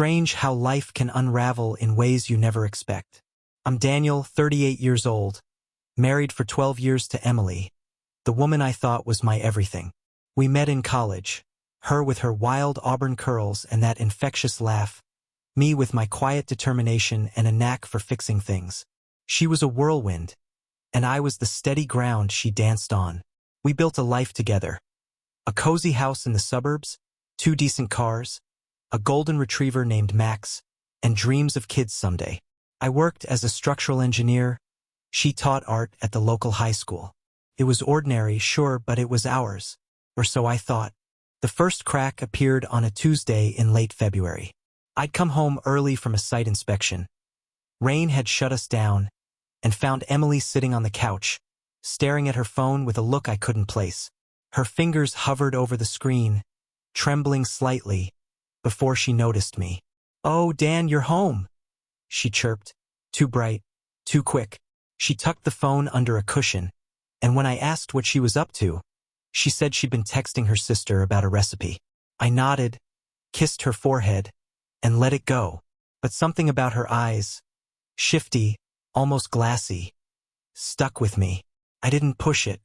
strange how life can unravel in ways you never expect. I'm Daniel, 38 years old, married for 12 years to Emily, the woman I thought was my everything. We met in college, her with her wild auburn curls and that infectious laugh, me with my quiet determination and a knack for fixing things. She was a whirlwind, and I was the steady ground she danced on. We built a life together. A cozy house in the suburbs, 2 decent cars, a golden retriever named Max, and dreams of kids someday. I worked as a structural engineer. She taught art at the local high school. It was ordinary, sure, but it was ours, or so I thought. The first crack appeared on a Tuesday in late February. I'd come home early from a site inspection. Rain had shut us down, and found Emily sitting on the couch, staring at her phone with a look I couldn't place. Her fingers hovered over the screen, trembling slightly, before she noticed me. "Oh, Dan, you're home," she chirped. Too bright, too quick. She tucked the phone under a cushion, and when I asked what she was up to, she said she'd been texting her sister about a recipe. I nodded, kissed her forehead, and let it go. But something about her eyes, shifty, almost glassy, stuck with me. I didn't push it.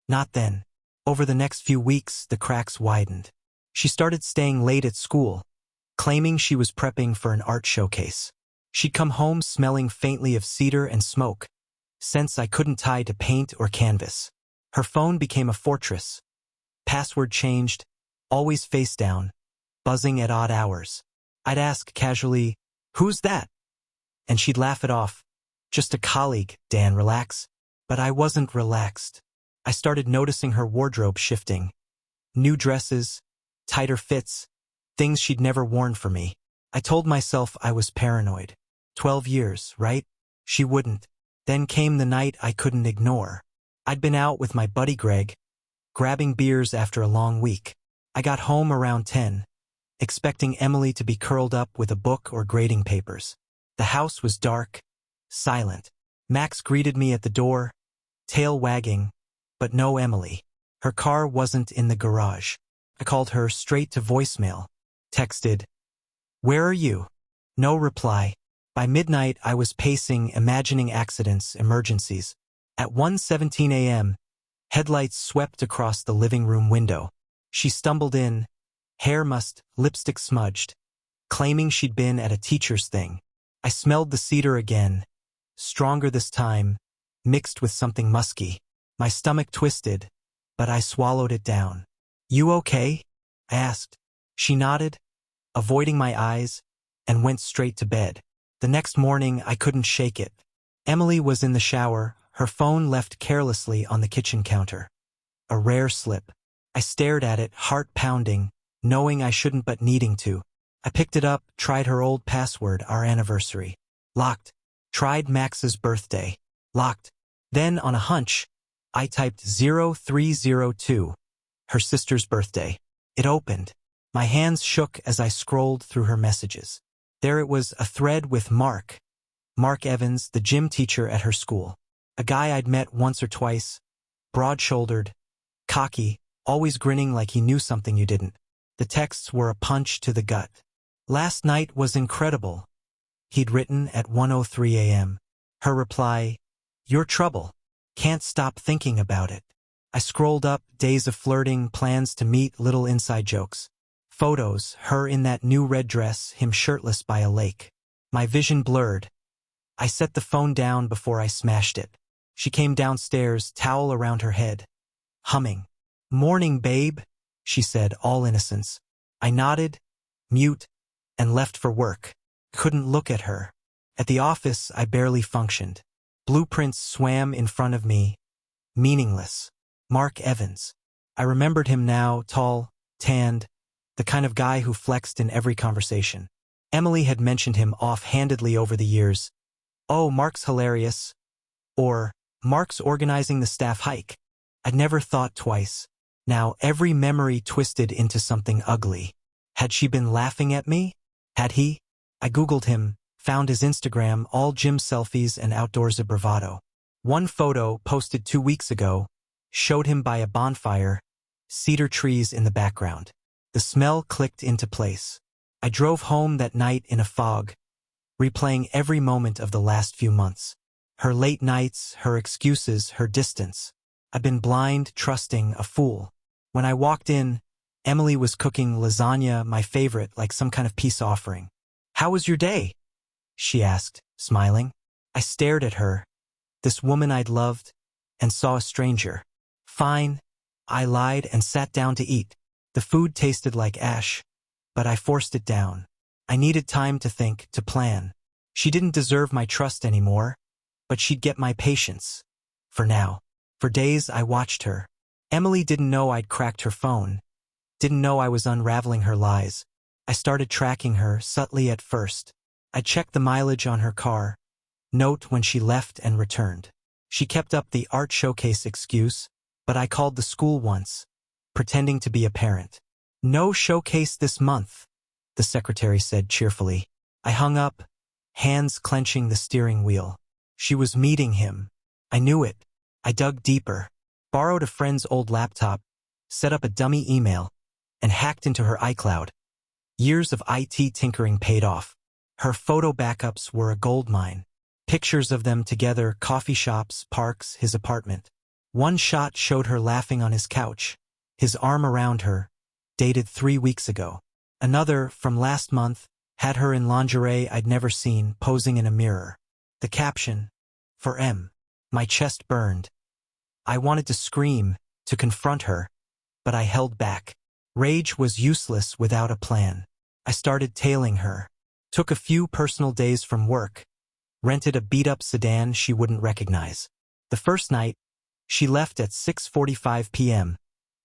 Not then. Over the next few weeks, the cracks widened. She started staying late at school, claiming she was prepping for an art showcase. She'd come home smelling faintly of cedar and smoke, scents I couldn't tie to paint or canvas. Her phone became a fortress. Password changed, always face down, buzzing at odd hours. I'd ask casually, "Who's that?" And she'd laugh it off. "Just a colleague, Dan, relax." But I wasn't relaxed. I started noticing her wardrobe shifting. New dresses, tighter fits, things she'd never worn for me. I told myself I was paranoid. 12 years, right? She wouldn't. Then came the night I couldn't ignore. I'd been out with my buddy Greg, grabbing beers after a long week. I got home around 10, expecting Emily to be curled up with a book or grading papers. The house was dark, silent. Max greeted me at the door, tail wagging, but no Emily. Her car wasn't in the garage. I called her straight to voicemail. Texted, "Where are you?" No reply. By midnight, I was pacing, imagining accidents, emergencies. At 1:17 a.m., headlights swept across the living room window. She stumbled in, hair mussed, lipstick smudged, claiming she'd been at a teacher's thing. I smelled the cedar again, stronger this time, mixed with something musky. My stomach twisted, but I swallowed it down. "You okay?" I asked. She nodded, avoiding my eyes, and went straight to bed. The next morning, I couldn't shake it. Emily was in the shower, her phone left carelessly on the kitchen counter. A rare slip. I stared at it, heart pounding, knowing I shouldn't but needing to. I picked it up, tried her old password, our anniversary. Locked. Tried Max's birthday. Locked. Then, on a hunch, I typed 0302, her sister's birthday. It opened. My hands shook as I scrolled through her messages. There it was, a thread with Mark Evans, the gym teacher at her school. A guy I'd met once or twice, broad-shouldered, cocky, always grinning like he knew something you didn't. The texts were a punch to the gut. "Last night was incredible," he'd written at 1:03 a.m. Her reply, "Your trouble. Can't stop thinking about it." I scrolled up, days of flirting, plans to meet, little inside jokes. Photos, her in that new red dress, him shirtless by a lake. My vision blurred. I set the phone down before I smashed it. She came downstairs, towel around her head, humming. "Morning, babe," she said, all innocence. I nodded, mute, and left for work. Couldn't look at her. At the office, I barely functioned. Blueprints swam in front of me, meaningless. Mark Evans. I remembered him now, tall, tanned, the kind of guy who flexed in every conversation. Emily had mentioned him off-handedly over the years. "Oh, Mark's hilarious," or "Mark's organizing the staff hike." I'd never thought twice. Now every memory twisted into something ugly. Had she been laughing at me? Had he? I Googled him, found his Instagram, all gym selfies and outdoors of bravado. One photo, posted 2 weeks ago, showed him by a bonfire, cedar trees in the background. The smell clicked into place. I drove home that night in a fog, replaying every moment of the last few months. Her late nights, her excuses, her distance. I've been blind, trusting, a fool. When I walked in, Emily was cooking lasagna, my favorite, like some kind of peace offering. "How was your day?" she asked, smiling. I stared at her, this woman I'd loved, and saw a stranger. "Fine," I lied and sat down to eat. The food tasted like ash, but I forced it down. I needed time to think, to plan. She didn't deserve my trust anymore, but she'd get my patience. For now. For days I watched her. Emily didn't know I'd cracked her phone, didn't know I was unraveling her lies. I started tracking her, subtly at first. I checked the mileage on her car, note when she left and returned. She kept up the art showcase excuse, but I called the school once, pretending to be a parent. "No showcase this month," the secretary said cheerfully. I hung up, hands clenching the steering wheel. She was meeting him. I knew it. I dug deeper, borrowed a friend's old laptop, set up a dummy email, and hacked into her iCloud. Years of IT tinkering paid off. Her photo backups were a goldmine. Pictures of them together, coffee shops, parks, his apartment. One shot showed her laughing on his couch, his arm around her, dated 3 weeks ago. Another, from last month, had her in lingerie I'd never seen, posing in a mirror. The caption, "For M." My chest burned. I wanted to scream, to confront her, but I held back. Rage was useless without a plan. I started tailing her. Took a few personal days from work. Rented a beat-up sedan she wouldn't recognize. The first night, she left at 6:45 p.m.,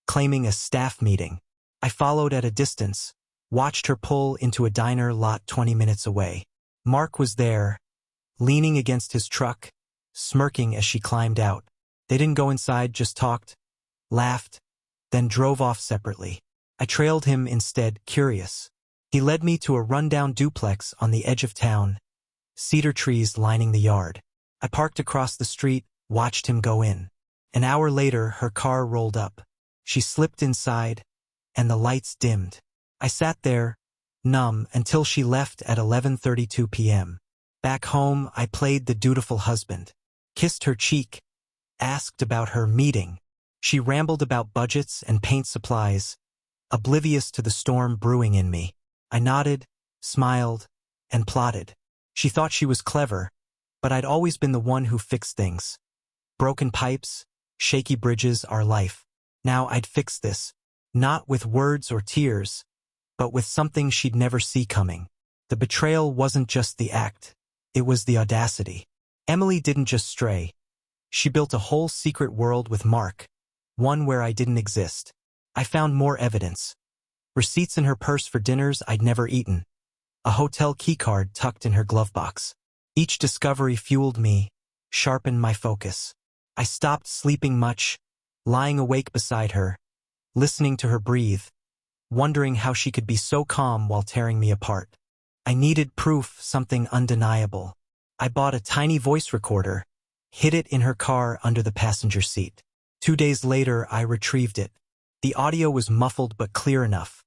claiming a staff meeting. I followed at a distance, watched her pull into a diner lot 20 minutes away. Mark was there, leaning against his truck, smirking as she climbed out. They didn't go inside, just talked, laughed, then drove off separately. I trailed him instead, curious. He led me to a rundown duplex on the edge of town, cedar trees lining the yard. I parked across the street, watched him go in. An hour later, her car rolled up. She slipped inside, and the lights dimmed. I sat there, numb, until she left at 11:32 p.m. Back home, I played the dutiful husband. Kissed her cheek, asked about her meeting. She rambled about budgets and paint supplies, oblivious to the storm brewing in me. I nodded, smiled, and plotted. She thought she was clever, but I'd always been the one who fixed things. Broken pipes, shaky bridges, our life. Now I'd fix this, not with words or tears, but with something she'd never see coming. The betrayal wasn't just the act, it was the audacity. Emily didn't just stray. She built a whole secret world with Mark, one where I didn't exist. I found more evidence. Receipts in her purse for dinners I'd never eaten. A hotel keycard tucked in her glove box. Each discovery fueled me, sharpened my focus. I stopped sleeping much, lying awake beside her, listening to her breathe, wondering how she could be so calm while tearing me apart. I needed proof, something undeniable. I bought a tiny voice recorder, hid it in her car under the passenger seat. 2 days later, I retrieved it. The audio was muffled but clear enough.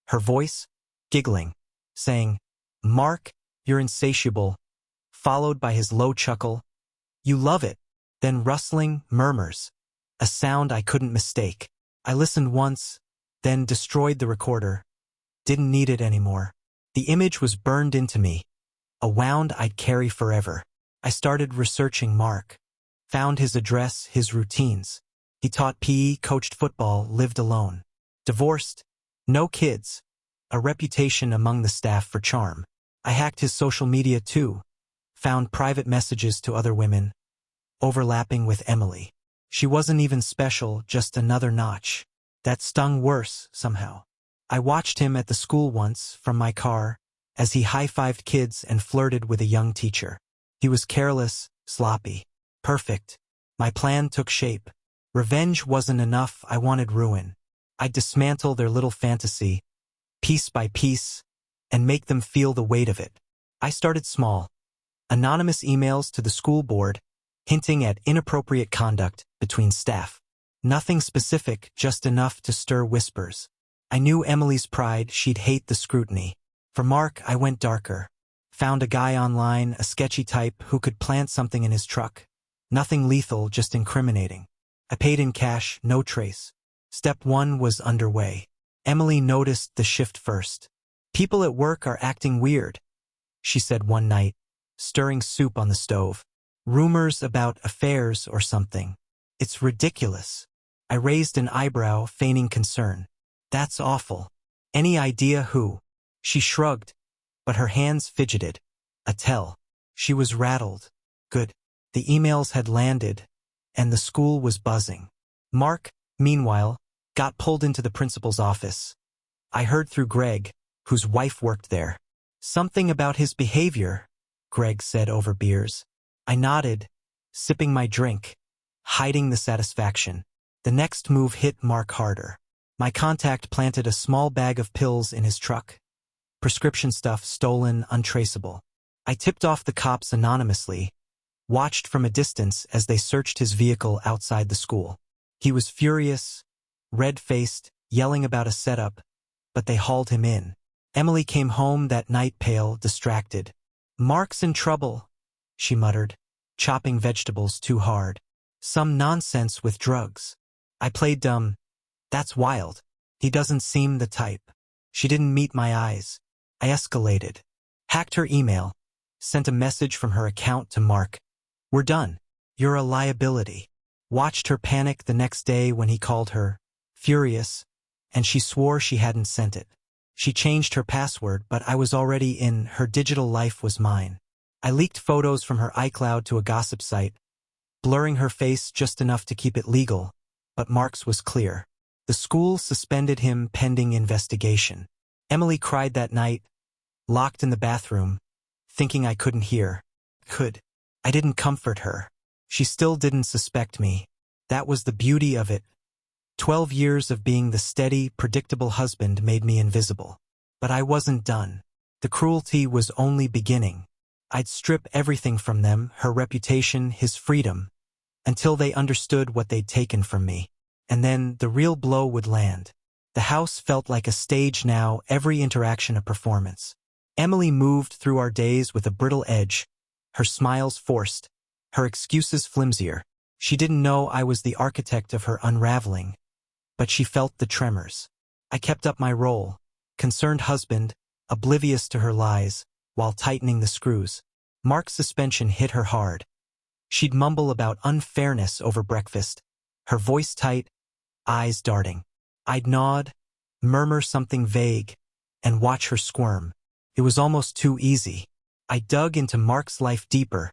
Her voice, giggling, saying, "Mark, you're insatiable," followed by his low chuckle, "You love it," then rustling murmurs, a sound I couldn't mistake. I listened once, then destroyed the recorder. Didn't need it anymore. The image was burned into me, a wound I'd carry forever. I started researching Mark. Found his address, his routines. He taught PE, coached football, lived alone. Divorced, no kids, a reputation among the staff for charm. I hacked his social media too. Found private messages to other women, overlapping with Emily. She wasn't even special, just another notch. That stung worse, somehow. I watched him at the school once, from my car, as he high-fived kids and flirted with a young teacher. He was careless, sloppy, perfect. My plan took shape. Revenge wasn't enough, I wanted ruin. I'd dismantle their little fantasy, piece by piece, and make them feel the weight of it. I started small. Anonymous emails to the school board, hinting at inappropriate conduct between staff. Nothing specific, just enough to stir whispers. I knew Emily's pride, she'd hate the scrutiny. For Mark, I went darker. Found a guy online, a sketchy type who could plant something in his truck. Nothing lethal, just incriminating. I paid in cash, no trace. Step 1 was underway. Emily noticed the shift first. "People at work are acting weird," she said one night, stirring soup on the stove. "Rumors about affairs or something. It's ridiculous." I raised an eyebrow, feigning concern. "That's awful. Any idea who?" She shrugged, but her hands fidgeted. "A tell." She was rattled. Good. The emails had landed, and the school was buzzing. Mark, meanwhile, got pulled into the principal's office. I heard through Greg, whose wife worked there. "Something about his behavior," Greg said over beers. I nodded, sipping my drink, hiding the satisfaction. The next move hit Mark harder. My contact planted a small bag of pills in his truck. Prescription stuff stolen, untraceable. I tipped off the cops anonymously, watched from a distance as they searched his vehicle outside the school. He was furious, red-faced, yelling about a setup, but they hauled him in. Emily came home that night pale, distracted. "Mark's in trouble," she muttered, chopping vegetables too hard. "Some nonsense with drugs." I played dumb. "That's wild. He doesn't seem the type." She didn't meet my eyes. I escalated. Hacked her email. Sent a message from her account to Mark. "We're done. You're a liability." Watched her panic the next day when he called her, furious, and she swore she hadn't sent it. She changed her password, but I was already in. Her digital life was mine. I leaked photos from her iCloud to a gossip site, blurring her face just enough to keep it legal, but Mark's was clear. The school suspended him pending investigation. Emily cried that night, locked in the bathroom, thinking I couldn't hear. I didn't comfort her. She still didn't suspect me. That was the beauty of it. 12 years of being the steady, predictable husband made me invisible. But I wasn't done. The cruelty was only beginning. I'd strip everything from them, her reputation, his freedom, until they understood what they'd taken from me. And then the real blow would land. The house felt like a stage now, every interaction a performance. Emily moved through our days with a brittle edge, her smiles forced, her excuses flimsier. She didn't know I was the architect of her unraveling, but she felt the tremors. I kept up my role, concerned husband, oblivious to her lies, while tightening the screws. Mark's suspension hit her hard. She'd mumble about unfairness over breakfast, her voice tight, eyes darting. I'd nod, murmur something vague, and watch her squirm. It was almost too easy. I dug into Mark's life deeper,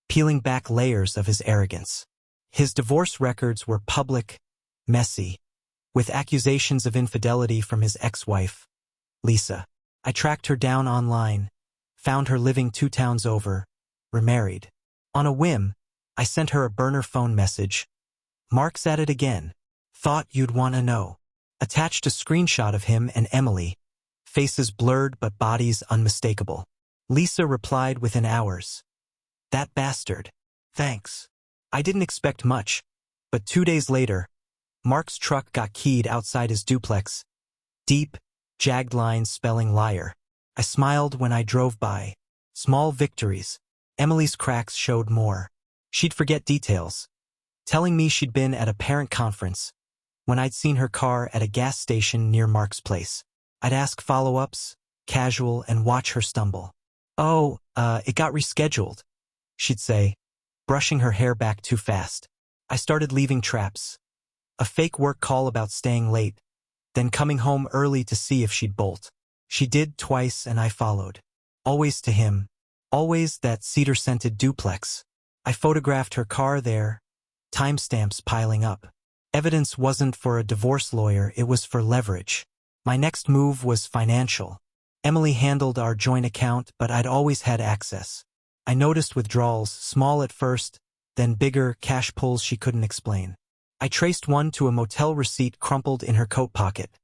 peeling back layers of his arrogance. His divorce records were public, messy, with accusations of infidelity from his ex-wife, Lisa. I tracked her down online, found her living 2 towns over, remarried. On a whim, I sent her a burner phone message. "Mark's at it again. Thought you'd want to know." Attached a screenshot of him and Emily, faces blurred but bodies unmistakable. Lisa replied within hours. "That bastard. Thanks." I didn't expect much, but 2 days later, Mark's truck got keyed outside his duplex. Deep, jagged lines spelling liar. I smiled when I drove by. Small victories. Emily's cracks showed more. She'd forget details, telling me she'd been at a parent conference, when I'd seen her car at a gas station near Mark's place. I'd ask follow-ups, casual, and watch her stumble. "Oh, it got rescheduled," she'd say, brushing her hair back too fast. I started leaving traps. A fake work call about staying late, then coming home early to see if she'd bolt. She did twice and I followed. Always to him. Always that cedar-scented duplex. I photographed her car there, timestamps piling up. Evidence wasn't for a divorce lawyer, it was for leverage. My next move was financial. Emily handled our joint account, but I'd always had access. I noticed withdrawals, small at first, then bigger, cash pulls she couldn't explain. I traced one to a motel receipt crumpled in her coat pocket.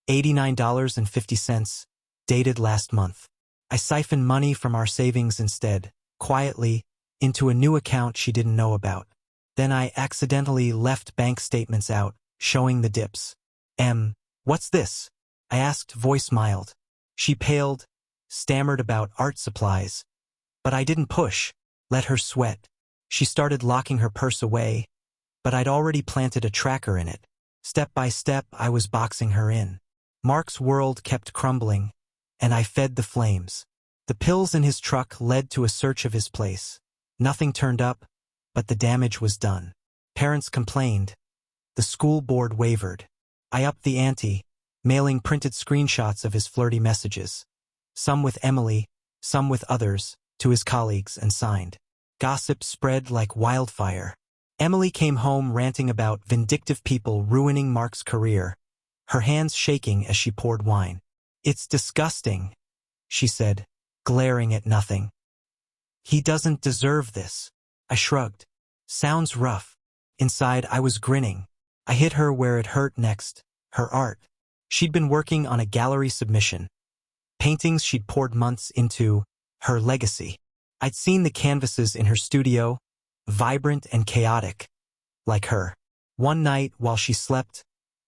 $89.50, dated last month. I siphoned money from our savings instead, quietly, into a new account she didn't know about. Then I accidentally left bank statements out, showing the dips. What's this?" I asked, voice mild. She paled, stammered about art supplies. But I didn't push, let her sweat. She started locking her purse away, but I'd already planted a tracker in it. Step by step, I was boxing her in. Mark's world kept crumbling, and I fed the flames. The pills in his truck led to a search of his place. Nothing turned up, but the damage was done. Parents complained. The school board wavered. I upped the ante, mailing printed screenshots of his flirty messages. Some with Emily, some with others, to his colleagues and signed. Gossip spread like wildfire. Emily came home ranting about vindictive people ruining Mark's career, her hands shaking as she poured wine. "It's disgusting," she said, glaring at nothing. "He doesn't deserve this." I shrugged. Sounds rough. Inside, I was grinning. I hit her where it hurt next, her art. She'd been working on a gallery submission. Paintings she'd poured months into, her legacy. I'd seen the canvases in her studio, vibrant and chaotic, like her. One night, while she slept,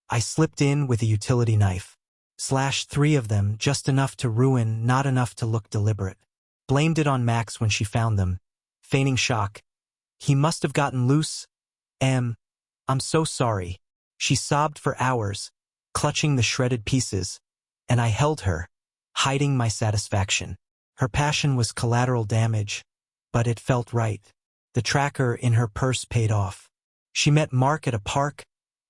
I slipped in with a utility knife. Slashed 3 of them, just enough to ruin, not enough to look deliberate. Blamed it on Max when she found them, feigning shock. "He must have gotten loose. I'm so sorry." She sobbed for hours, clutching the shredded pieces, and I held her, hiding my satisfaction. Her passion was collateral damage, but it felt right. The tracker in her purse paid off. She met Mark at a park,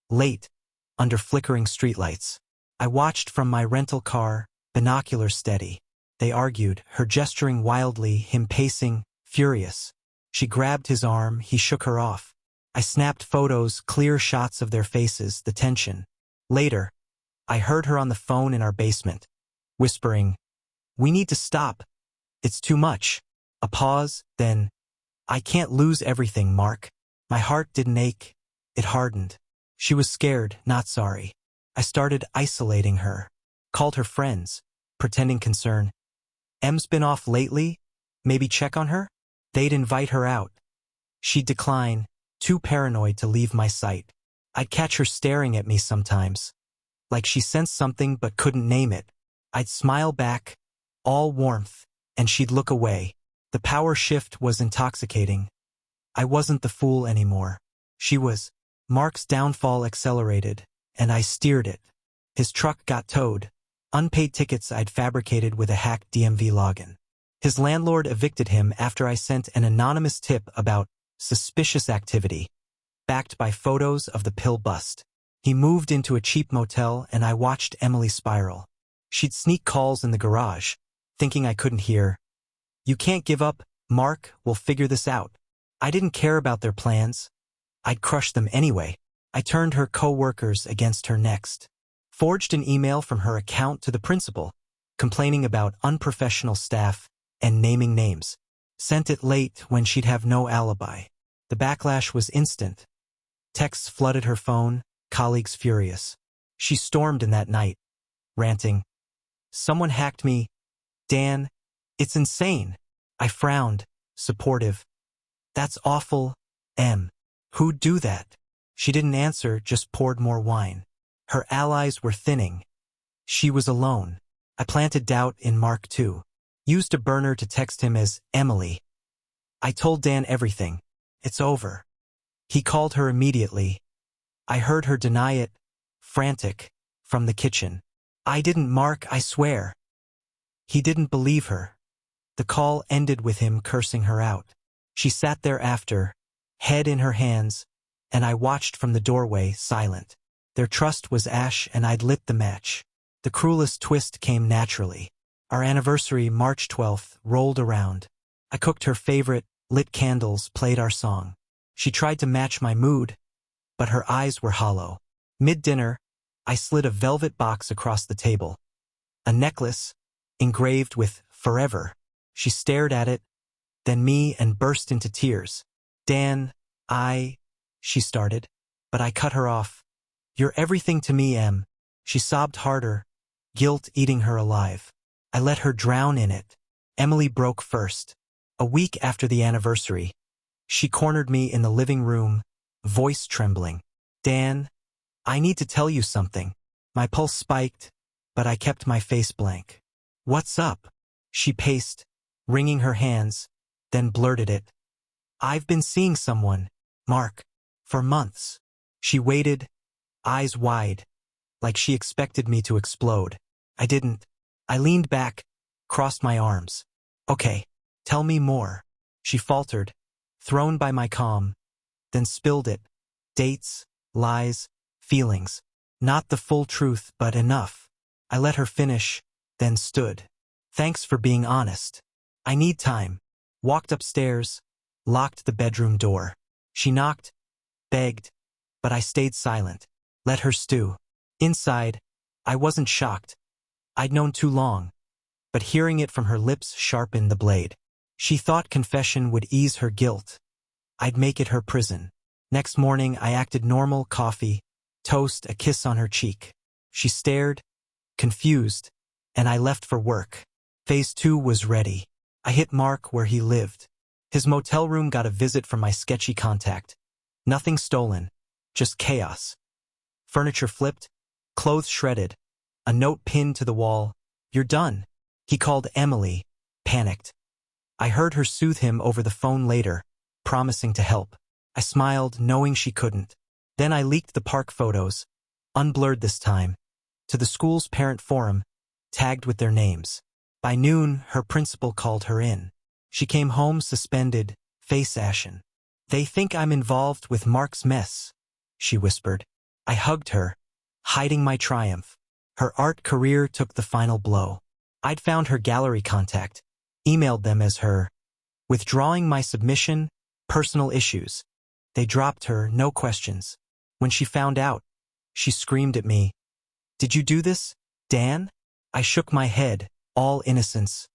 late, under flickering streetlights. I watched from my rental car, binoculars steady. They argued, her gesturing wildly, him pacing, furious. She grabbed his arm, he shook her off. I snapped photos, clear shots of their faces, the tension. Later, I heard her on the phone in our basement, whispering, "We need to stop. It's too much." A pause, then, "I can't lose everything, Mark." My heart didn't ache, it hardened. She was scared, not sorry. I started isolating her. Called her friends, pretending concern. "Em's been off lately? Maybe check on her?" They'd invite her out. She'd decline, too paranoid to leave my sight. I'd catch her staring at me sometimes, like she sensed something but couldn't name it. I'd smile back, all warmth, and she'd look away. The power shift was intoxicating. I wasn't the fool anymore. She was. Mark's downfall accelerated, and I steered it. His truck got towed. Unpaid tickets I'd fabricated with a hacked DMV login. His landlord evicted him after I sent an anonymous tip about suspicious activity, backed by photos of the pill bust. He moved into a cheap motel and I watched Emily spiral. She'd sneak calls in the garage, thinking I couldn't hear. "You can't give up, Mark, we'll figure this out." I didn't care about their plans. I'd crush them anyway. I turned her co-workers against her next. Forged an email from her account to the principal, complaining about unprofessional staff and naming names. Sent it late when she'd have no alibi. The backlash was instant. Texts flooded her phone, colleagues furious. She stormed in that night, ranting, "Someone hacked me. Dan, it's insane." I frowned, supportive. "That's awful, Em. Who'd do that?" She didn't answer, just poured more wine. Her allies were thinning. She was alone. I planted doubt in Mark too. Used a burner to text him as Emily. I told Dan everything. "It's over." He called her immediately. I heard her deny it, frantic, from the kitchen. "I didn't, Mark, I swear." He didn't believe her. The call ended with him cursing her out. She sat there after, head in her hands, and I watched from the doorway, silent. Their trust was ash and I'd lit the match. The cruelest twist came naturally. Our anniversary, March 12th, rolled around. I cooked her favorite, lit candles, played our song. She tried to match my mood, but her eyes were hollow. Mid-dinner, I slid a velvet box across the table. A necklace, engraved with forever. She stared at it, then me, and burst into tears. "Dan, she started, but I cut her off. "You're everything to me, Em." She sobbed harder, guilt eating her alive. I let her drown in it. Emily broke first. A week after the anniversary, she cornered me in the living room, voice trembling. "Dan, I need to tell you something." My pulse spiked, but I kept my face blank. What's up? She paced, wringing her hands, then blurted it. I've been seeing someone, Mark, for months. She waited, eyes wide, like she expected me to explode. I didn't. I leaned back, crossed my arms. Okay, tell me more. She faltered, thrown by my calm, then spilled it. Dates, lies, feelings. Not the full truth, but enough. I let her finish, then stood. Thanks for being honest. I need time. Walked upstairs, locked the bedroom door. She knocked, begged, but I stayed silent. Let her stew. Inside, I wasn't shocked. I'd known too long, but hearing it from her lips sharpened the blade. She thought confession would ease her guilt. I'd make it her prison. Next morning, I acted normal: coffee, toast, a kiss on her cheek. She stared, confused, and I left for work. Phase 2 was ready. I hit Mark where he lived. His motel room got a visit from my sketchy contact. Nothing stolen, just chaos. Furniture flipped, clothes shredded, a note pinned to the wall. You're done. He called Emily, panicked. I heard her soothe him over the phone later, promising to help. I smiled, knowing she couldn't. Then I leaked the park photos, unblurred this time, to the school's parent forum, tagged with their names. By noon, her principal called her in. She came home suspended, face ashen. They think I'm involved with Mark's mess, she whispered. I hugged her, hiding my triumph. Her art career took the final blow. I'd found her gallery contact, emailed them as her. Withdrawing my submission, personal issues. They dropped her, no questions. When she found out, she screamed at me. Did you do this, Dan? I shook my head, all innocence.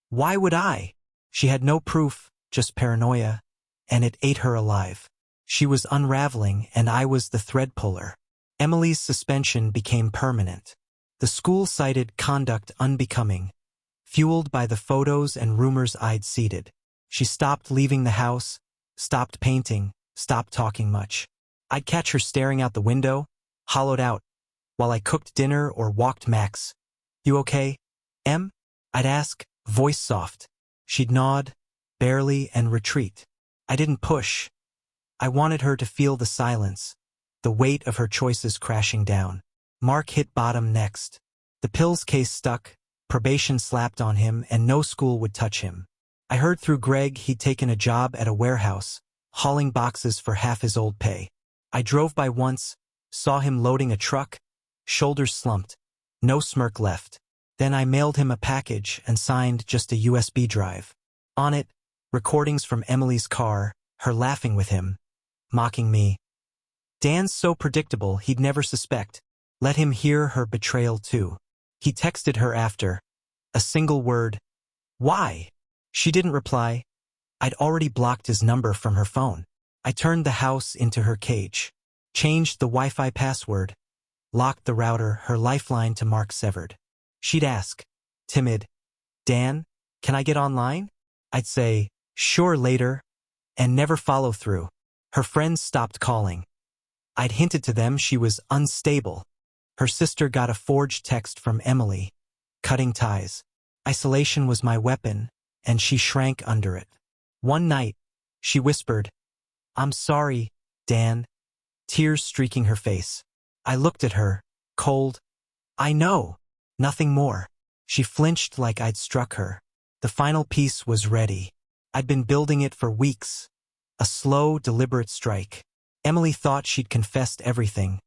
Why would I? She had no proof, just paranoia, and it ate her alive. She was unraveling, and I was the thread puller. Emily's suspension became permanent. The school cited conduct unbecoming, fueled by the photos and rumors I'd seeded. She stopped leaving the house, stopped painting, stopped talking much. I'd catch her staring out the window, hollowed out, while I cooked dinner or walked Max. You okay, Em? I'd ask, voice soft. She'd nod, barely, and retreat. I didn't push. I wanted her to feel the silence, the weight of her choices crashing down. Mark hit bottom next. The pills case stuck, probation slapped on him, and no school would touch him. I heard through Greg he'd taken a job at a warehouse, hauling boxes for half his old pay. I drove by once, saw him loading a truck, shoulders slumped, no smirk left. Then I mailed him a package and signed just a USB drive. On it, recordings from Emily's car, her laughing with him, mocking me. Dan's so predictable he'd never suspect. Let him hear her betrayal too. He texted her after. A single word. Why? She didn't reply. I'd already blocked his number from her phone. I turned the house into her cage. Changed the Wi-Fi password. Locked the router, her lifeline to Mark severed. She'd ask, timid, Dan, can I get online? I'd say, sure later, and never follow through. Her friends stopped calling. I'd hinted to them she was unstable. Her sister got a forged text from Emily, cutting ties. Isolation was my weapon, and she shrank under it. One night, she whispered, I'm sorry, Dan, tears streaking her face. I looked at her, cold. I know, nothing more. She flinched like I'd struck her. The final piece was ready. I'd been building it for weeks. A slow, deliberate strike. Emily thought she'd confessed everything.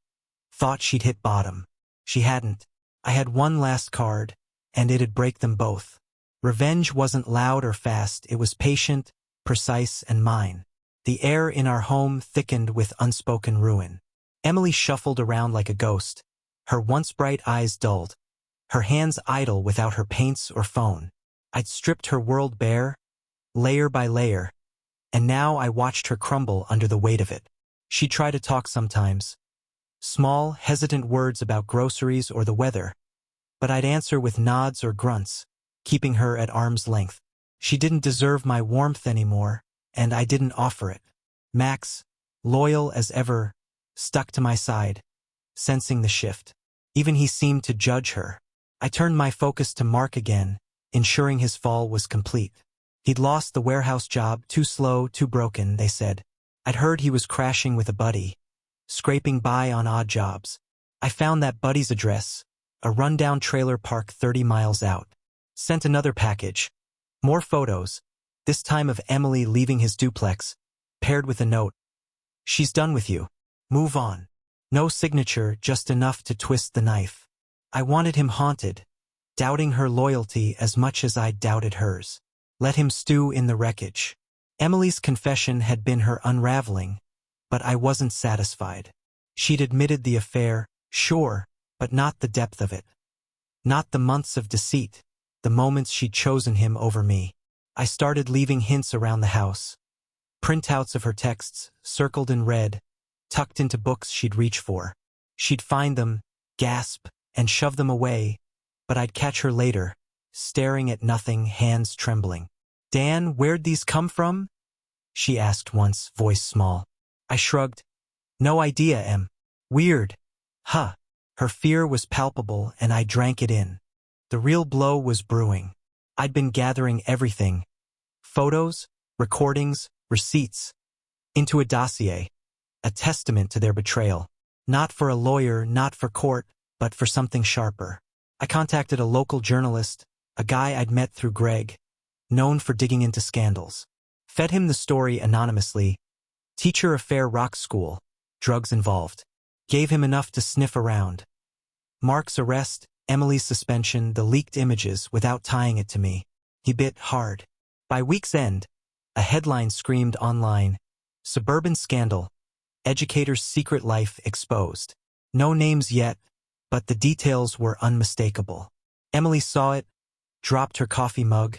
Thought she'd hit bottom. She hadn't. I had one last card, and it'd break them both. Revenge wasn't loud or fast, it was patient, precise, and mine. The air in our home thickened with unspoken ruin. Emily shuffled around like a ghost, her once bright eyes dulled, her hands idle without her paints or phone. I'd stripped her world bare, layer by layer, and now I watched her crumble under the weight of it. She'd try to talk sometimes. Small, hesitant words about groceries or the weather, but I'd answer with nods or grunts, keeping her at arm's length. She didn't deserve my warmth anymore, and I didn't offer it. Max, loyal as ever, stuck to my side, sensing the shift. Even he seemed to judge her. I turned my focus to Mark again, ensuring his fall was complete. He'd lost the warehouse job, too slow, too broken, they said. I'd heard he was crashing with a buddy, scraping by on odd jobs. I found that buddy's address, a rundown trailer park 30 miles out. Sent another package. More photos, this time of Emily leaving his duplex, paired with a note. She's done with you. Move on. No signature, just enough to twist the knife. I wanted him haunted, doubting her loyalty as much as I doubted hers. Let him stew in the wreckage. Emily's confession had been her unraveling, but I wasn't satisfied. She'd admitted the affair, sure, but not the depth of it. Not the months of deceit, the moments she'd chosen him over me. I started leaving hints around the house. Printouts of her texts, circled in red, tucked into books she'd reach for. She'd find them, gasp, and shove them away, but I'd catch her later, staring at nothing, hands trembling. Dan, where'd these come from? She asked once, voice small. I shrugged. No idea, Em. Weird. Huh. Her fear was palpable, and I drank it in. The real blow was brewing. I'd been gathering everything. Photos, recordings, receipts. Into a dossier. A testament to their betrayal. Not for a lawyer, not for court, but for something sharper. I contacted a local journalist, a guy I'd met through Greg, known for digging into scandals. Fed him the story anonymously. Teacher affair, rock school, drugs involved. Gave him enough to sniff around. Mark's arrest, Emily's suspension, the leaked images without tying it to me. He bit hard. By week's end, a headline screamed online, "Suburban Scandal, Educator's Secret Life Exposed." No names yet, but the details were unmistakable. Emily saw it, dropped her coffee mug,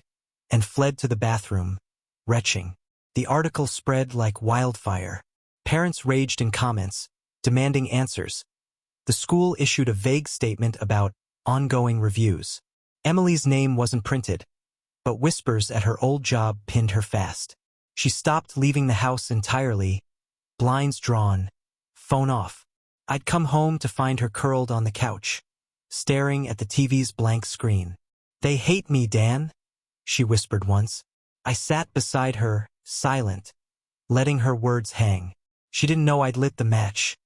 and fled to the bathroom, retching. The article spread like wildfire. Parents raged in comments, demanding answers. The school issued a vague statement about ongoing reviews. Emily's name wasn't printed, but whispers at her old job pinned her fast. She stopped leaving the house entirely, blinds drawn, phone off. I'd come home to find her curled on the couch, staring at the TV's blank screen. They hate me, Dan, she whispered once. I sat beside her, silent, letting her words hang. She didn't know I'd lit the match.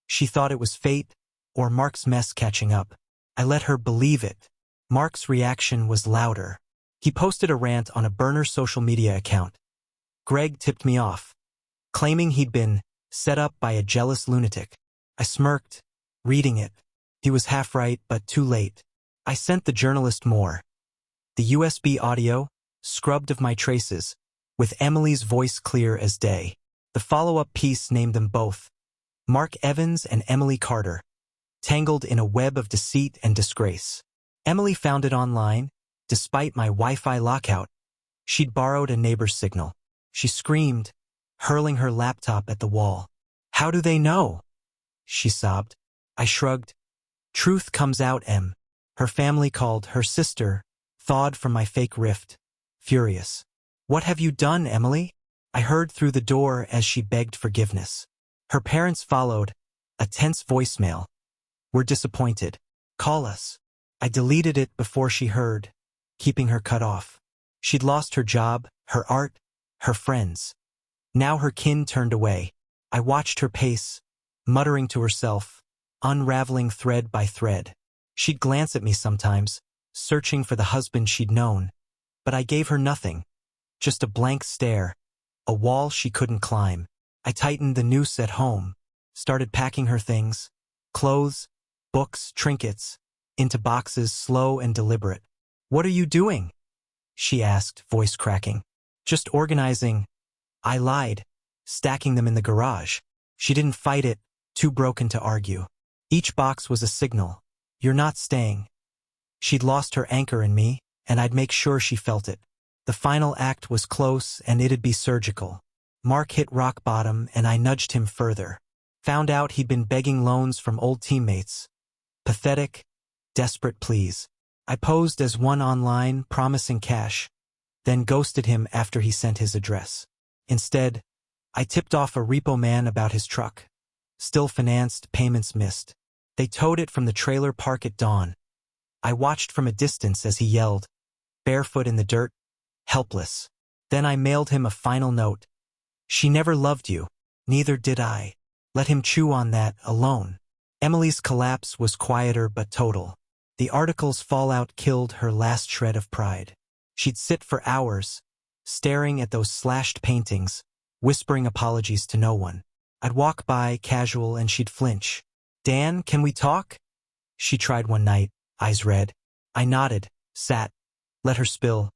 She thought it was fate, or Mark's mess catching up. I let her believe it. Mark's reaction was louder. He posted a rant on a burner social media account. Greg tipped me off, claiming he'd been set up by a jealous lunatic. I smirked, reading it. He was half right, but too late. I sent the journalist more. The USB audio, scrubbed of my traces, with Emily's voice clear as day. The follow-up piece named them both, Mark Evans and Emily Carter, tangled in a web of deceit and disgrace. Emily found it online, despite my Wi-Fi lockout. She'd borrowed a neighbor's signal. She screamed, hurling her laptop at the wall. How do they know? She sobbed. I shrugged. Truth comes out, Em. Her family called, her sister, thawed from my fake rift, furious. What have you done, Emily? I heard through the door as she begged forgiveness. Her parents followed, a tense voicemail. We're disappointed. Call us. I deleted it before she heard, keeping her cut off. She'd lost her job, her art, her friends. Now her kin turned away. I watched her pace, muttering to herself, unraveling thread by thread. She'd glance at me sometimes, searching for the husband she'd known. But I gave her nothing, just a blank stare, a wall she couldn't climb. I tightened the noose at home, started packing her things, clothes, books, trinkets, into boxes, slow and deliberate. What are you doing? She asked, voice cracking. Just organizing. I lied, stacking them in the garage. She didn't fight it, too broken to argue. Each box was a signal. You're not staying. She'd lost her anchor in me, and I'd make sure she felt it. The final act was close, and it'd be surgical. Mark hit rock bottom, and I nudged him further. Found out he'd been begging loans from old teammates. Pathetic, desperate pleas. I posed as one online, promising cash, then ghosted him after he sent his address. Instead, I tipped off a repo man about his truck. Still financed, payments missed. They towed it from the trailer park at dawn. I watched from a distance as he yelled, barefoot in the dirt, helpless. Then I mailed him a final note. She never loved you. Neither did I. Let him chew on that alone. Emily's collapse was quieter but total. The article's fallout killed her last shred of pride. She'd sit for hours, staring at those slashed paintings, whispering apologies to no one. I'd walk by, casual, and she'd flinch. Dan, can we talk? She tried one night, eyes red. I nodded, sat, let her spill.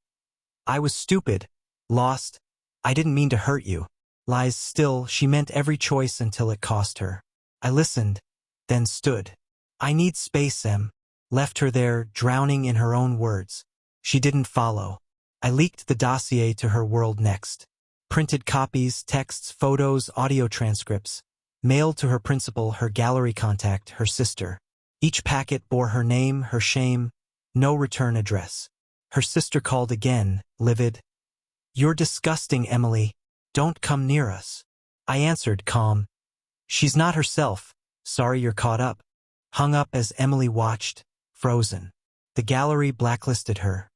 I was stupid, lost. I didn't mean to hurt you. Lies still, she meant every choice until it cost her. I listened, then stood. I need space, Em. Left her there, drowning in her own words. She didn't follow. I leaked the dossier to her world next. Printed copies, texts, photos, audio transcripts. Mailed to her principal, her gallery contact, her sister. Each packet bore her name, her shame, no return address. Her sister called again, livid. You're disgusting, Emily. Don't come near us. I answered, calm. She's not herself. Sorry you're caught up. Hung up as Emily watched, frozen. The gallery blacklisted her.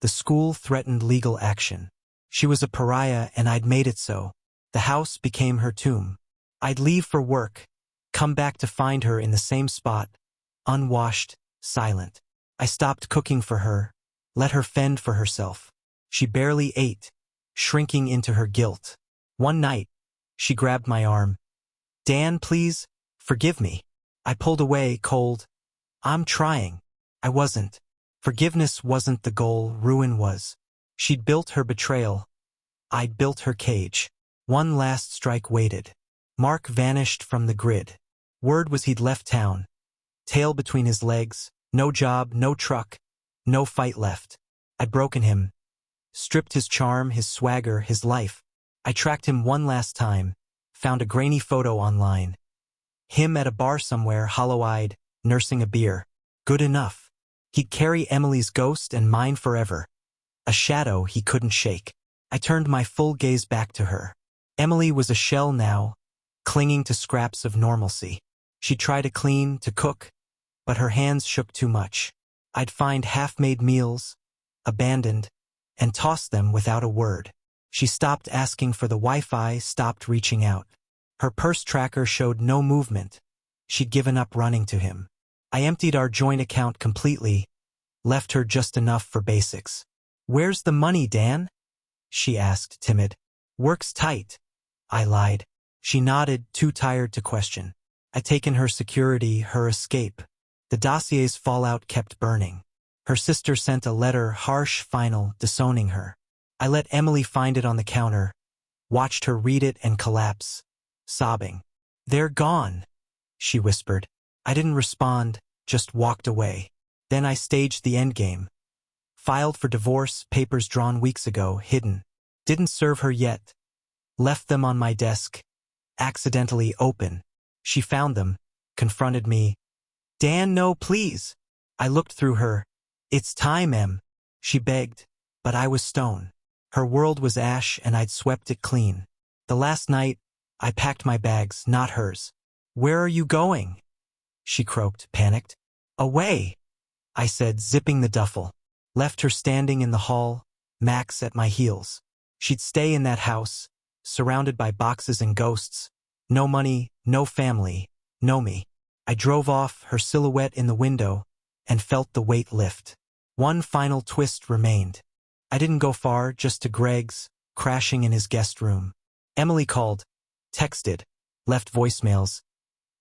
The school threatened legal action. She was a pariah and I'd made it so. The house became her tomb. I'd leave for work, come back to find her in the same spot, unwashed, silent. I stopped cooking for her, let her fend for herself. She barely ate, shrinking into her guilt. One night, she grabbed my arm. Dan, please, forgive me. I pulled away, cold. I'm trying. I wasn't. Forgiveness wasn't the goal, ruin was. She'd built her betrayal. I'd built her cage. One last strike waited. Mark vanished from the grid. Word was he'd left town. Tail between his legs, no job, no truck, no fight left. I'd broken him. Stripped his charm, his swagger, his life. I tracked him one last time, found a grainy photo online. Him at a bar somewhere, hollow-eyed, nursing a beer. Good enough. He'd carry Emily's ghost and mine forever. A shadow he couldn't shake. I turned my full gaze back to her. Emily was a shell now, clinging to scraps of normalcy. She'd try to clean, to cook, but her hands shook too much. I'd find half-made meals, abandoned, and toss them without a word. She stopped asking for the Wi-Fi, stopped reaching out. Her purse tracker showed no movement. She'd given up running to him. I emptied our joint account completely, left her just enough for basics. Where's the money, Dan? She asked, timid. Work's tight. I lied. She nodded, too tired to question. I'd taken her security, her escape. The dossier's fallout kept burning. Her sister sent a letter, harsh, final, disowning her. I let Emily find it on the counter, watched her read it and collapse, sobbing. They're gone, she whispered. I didn't respond, just walked away. Then I staged the endgame. Filed for divorce, papers drawn weeks ago, hidden. Didn't serve her yet. Left them on my desk, accidentally open. She found them, confronted me. Dan, no, please. I looked through her. It's time, Em. She begged, but I was stone. Her world was ash and I'd swept it clean. The last night, I packed my bags, not hers. Where are you going? She croaked, panicked. Away, I said, zipping the duffel. Left her standing in the hall, Max at my heels. She'd stay in that house, surrounded by boxes and ghosts. No money, no family, no me. I drove off, her silhouette in the window, and felt the weight lift. One final twist remained. I didn't go far, just to Greg's, crashing in his guest room. Emily called, texted, left voicemails.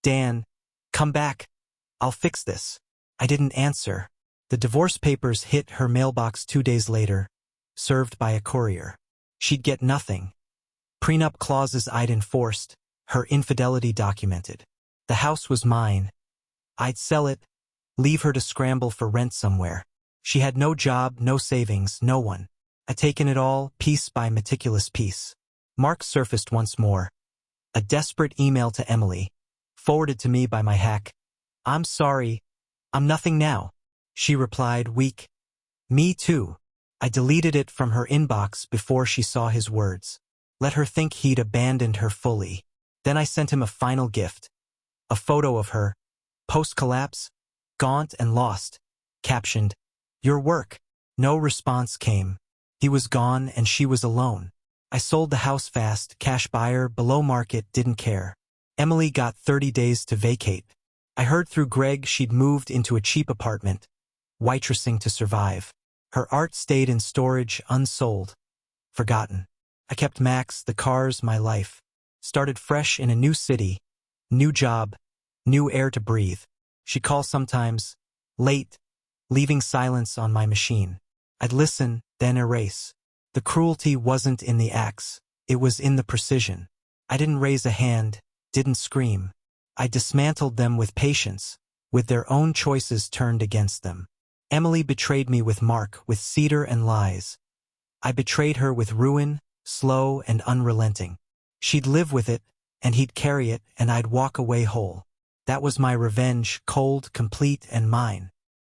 Dan, come back. I'll fix this. I didn't answer. The divorce papers hit her mailbox 2 days later, served by a courier. She'd get nothing. Prenup clauses I'd enforced, her infidelity documented. The house was mine. I'd sell it, leave her to scramble for rent somewhere. She had no job, no savings, no one. I'd taken it all, piece by meticulous piece. Mark surfaced once more. A desperate email to Emily, forwarded to me by my hack. I'm sorry. I'm nothing now. She replied, weak. Me too. I deleted it from her inbox before she saw his words. Let her think he'd abandoned her fully. Then I sent him a final gift. A photo of her, post-collapse, gaunt and lost, captioned, "Your work." No response came. He was gone and she was alone. I sold the house fast, cash buyer, below market, didn't care. Emily got 30 days to vacate. I heard through Greg she'd moved into a cheap apartment, waitressing to survive. Her art stayed in storage, unsold, forgotten. I kept Max, the cars, my life. Started fresh in a new city, new job, new air to breathe. She'd call sometimes, late, leaving silence on my machine. I'd listen, then erase. The cruelty wasn't in the acts, it was in the precision. I didn't raise a hand, didn't scream. I dismantled them with patience, with their own choices turned against them. Emily betrayed me with Mark, with cedar and lies. I betrayed her with ruin, slow and unrelenting. She'd live with it, and he'd carry it, and I'd walk away whole. That was my revenge, cold, complete, and mine.